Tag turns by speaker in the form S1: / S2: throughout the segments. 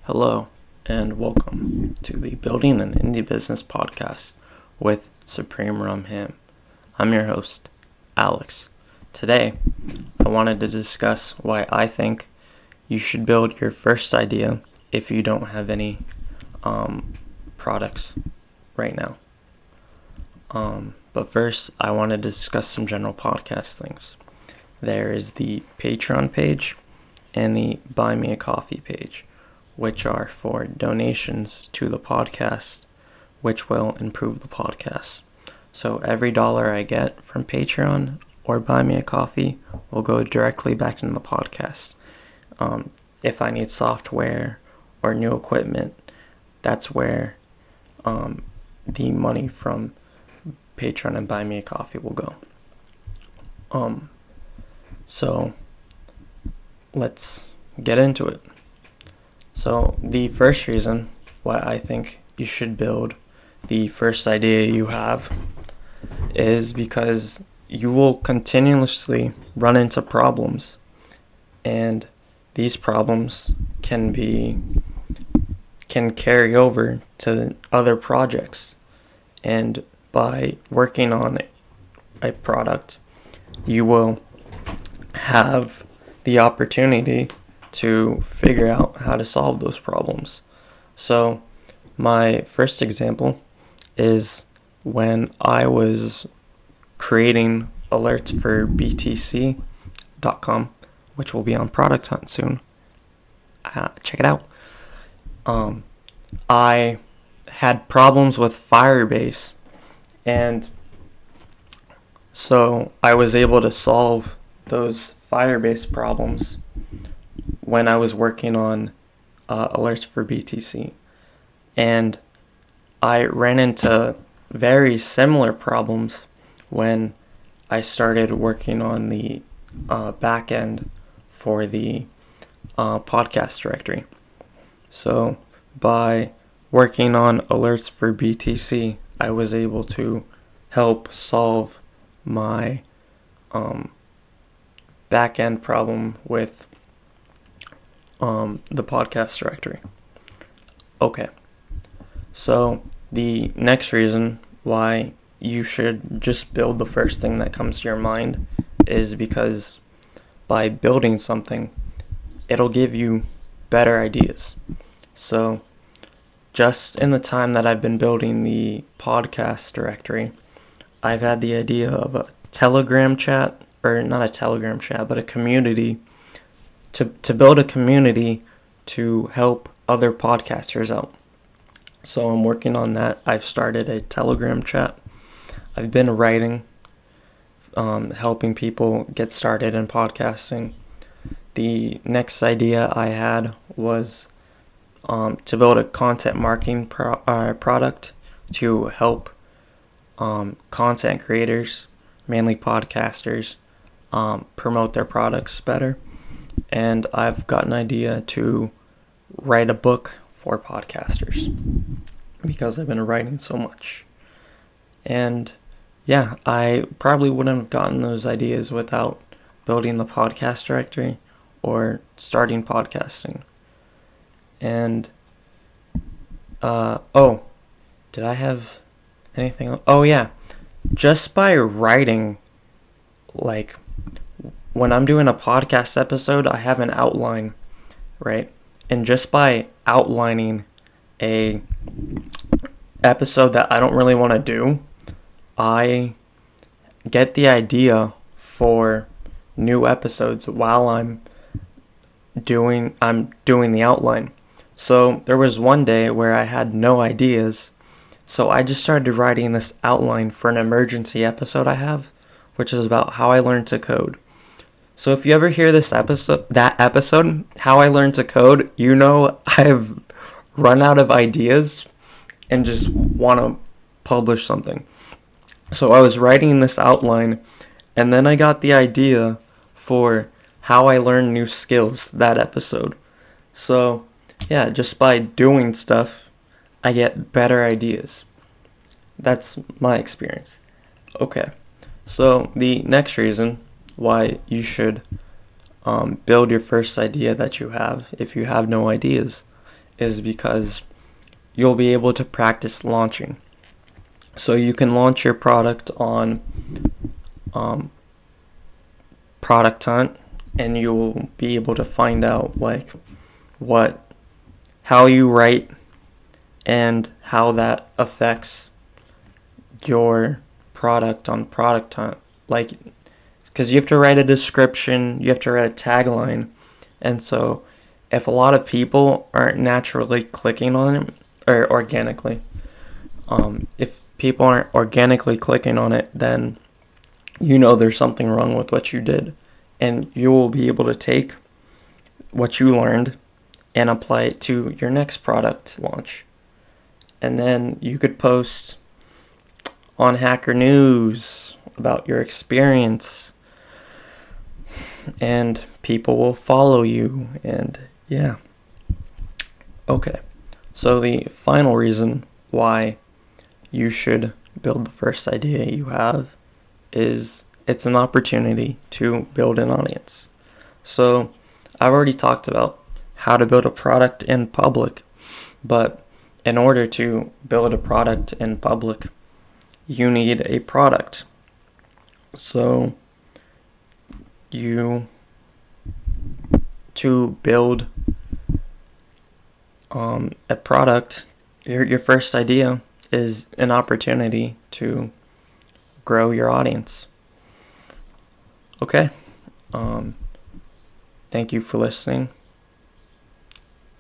S1: Hello, and welcome to the Building an Indie Business podcast with SupremeRumHam. I'm your host, Alex. Today, I wanted to discuss why I think you should build your first idea if you don't have any products right now. But first, I want to discuss some general podcast things. There is the Patreon page and the Buy Me a Coffee page, which are for donations to the podcast, which will improve the podcast. So every $1 I get from Patreon or Buy Me a Coffee will go directly back into the podcast. If I need software or new equipment, that's where the money from Patreon and Buy Me a Coffee will go. So let's get into it. So the first reason why I think you should build the first idea you have is because you will continuously run into problems, and these problems can carry over to other projects. And by working on a product, you will have the opportunity to figure out how to solve those problems. So my first example is when I was creating alerts for btc.com, which will be on Product Hunt soon. Check it out. I had problems with Firebase, and so I was able to solve those Firebase problems when I was working on alerts for BTC. And I ran into very similar problems when I started working on the back end for the podcast directory. So by working on alerts for BTC, I was able to help solve my back end problem with the podcast directory. Okay, so the next reason why you should just build the first thing that comes to your mind is because by building something, it'll give you better ideas. So just in the time that I've been building the podcast directory, I've had the idea of a Telegram chat, or not a Telegram chat, but a community, to build a community to help other podcasters out. So I'm working on that. I've started a Telegram chat. I've been writing, helping people get started in podcasting. The next idea I had was to build a content marketing product to help content creators, mainly podcasters, promote their products better. And I've got an idea to write a book for podcasters because I've been writing so much. And yeah, I probably wouldn't have gotten those ideas without building the podcast directory or starting podcasting. And did I have anything else? Oh yeah, just by writing, like when I'm doing a podcast episode, I have an outline, right? And just by outlining a episode that I don't really want to do, I get the idea for new episodes while I'm doing the outline. So there was one day where I had no ideas, so I just started writing this outline for an emergency episode I have, which is about how I learned to code. So if you ever hear that episode, How I Learned to Code, you know I've run out of ideas and just want to publish something. So I was writing this outline, and then I got the idea for how I learned new skills that episode. So yeah, just by doing stuff, I get better ideas. That's my experience. Okay, so the next reason why you should build your first idea that you have if you have no ideas is because you'll be able to practice launching. So you can launch your product on Product Hunt, and you'll be able to find out how you write and how that affects your product on Product Hunt. Because you have to write a description, you have to write a tagline, and so if a lot of people aren't naturally clicking on it, or organically, if people aren't organically clicking on it, then there's something wrong with what you did, and you will be able to take what you learned and apply it to your next product launch. And then you could post on Hacker News about your experience, and people will follow you, and yeah. Okay, so the final reason why you should build the first idea you have is it's an opportunity to build an audience. So I've already talked about how to build a product in public, but in order to build a product in public, you need a product. So to build a product, your first idea is an opportunity to grow your audience. Okay. Thank you for listening.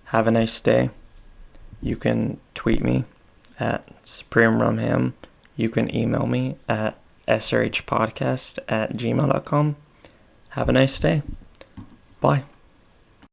S1: Have a nice day. You can tweet me at SupremeRumHam. You can email me at srhpodcast@gmail.com. Have a nice day. Bye.